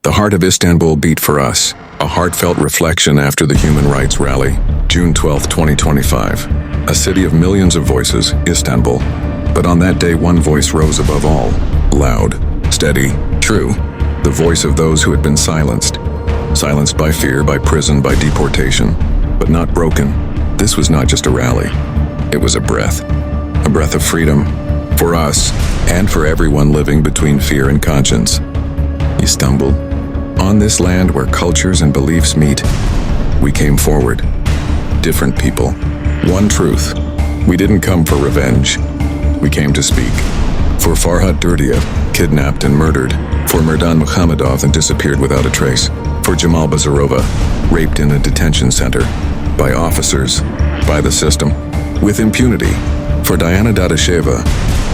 The heart of Istanbul beat for us, a heartfelt reflection after the Human Rights Rally, June 12, 2025. A city of millions of voices, Istanbul. But on that day, one voice rose above all. Loud, steady, true. The voice of those who had been silenced. Silenced by fear, by prison, by deportation. But not broken. This was not just a rally. It was a breath of freedom. For us, and for everyone living between fear and conscience. Istanbul. On this land where cultures and beliefs meet, we came forward. Different people. One truth. We didn't come for revenge. We came to speak. For Farhad Durdiev, kidnapped and murdered. For Merdan Muhammadov and disappeared without a trace. For Jamal Bazarova, raped in a detention center. By officers. By the system. With impunity. For Diana Dadasheva,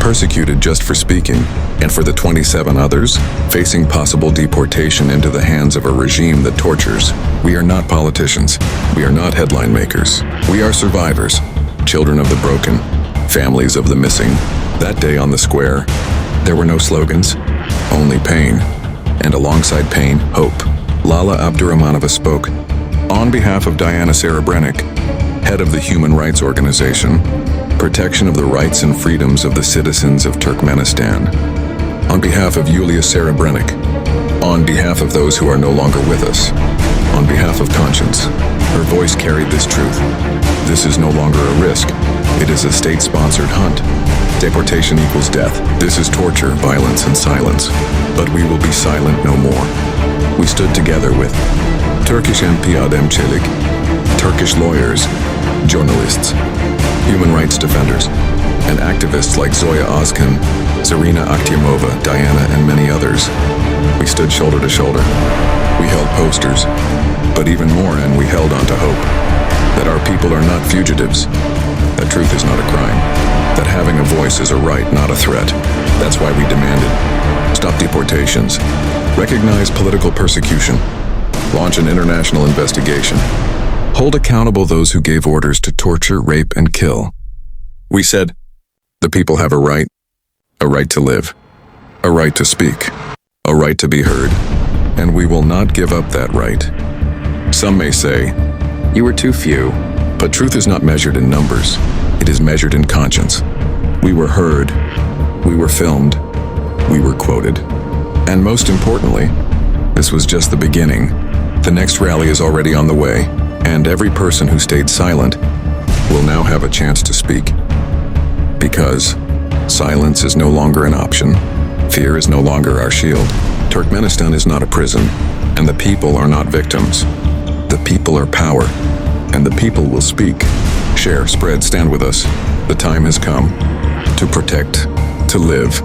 persecuted just for speaking, and for the 27 others, facing possible deportation into the hands of a regime that tortures. We are not politicians. We are not headline makers. We are survivors, children of the broken, families of the missing. That day on the square, there were no slogans, only pain. And alongside pain, hope. Lala Abdurrahmanova spoke. On behalf of Diana Serebrenik, head of the Human Rights Organization, protection of the rights and freedoms of the citizens of Turkmenistan. On behalf of Yulia Serebrenik. On behalf of those who are no longer with us. On behalf of conscience. Her voice carried this truth. This is no longer a risk. It is a state-sponsored hunt. Deportation equals death. This is torture, violence, and silence. But we will be silent no more. We stood together with Turkish MP Adem Çelik, Turkish lawyers, journalists, human rights defenders, and activists like Zoya Ozkan, Zarina Akhtemova, Diana, and many others. We stood shoulder to shoulder. We held posters, but even more, and we held on to hope. That our people are not fugitives. That truth is not a crime. That having a voice is a right, not a threat. That's why we demanded. Stop deportations. Recognize political persecution. Launch an international investigation. Hold accountable those who gave orders to torture, rape, and kill. We said, the people have a right to live, a right to speak, a right to be heard, and we will not give up that right. Some may say, you were too few, but truth is not measured in numbers, it is measured in conscience. We were heard, we were filmed, we were quoted. And most importantly, this was just the beginning. The next rally is already on the way. And every person who stayed silent will now have a chance to speak. Because silence is no longer an option. Fear is no longer our shield. Turkmenistan is not a prison, and the people are not victims. The people are power, and the people will speak. Share, spread, stand with us. The time has come to protect, to live,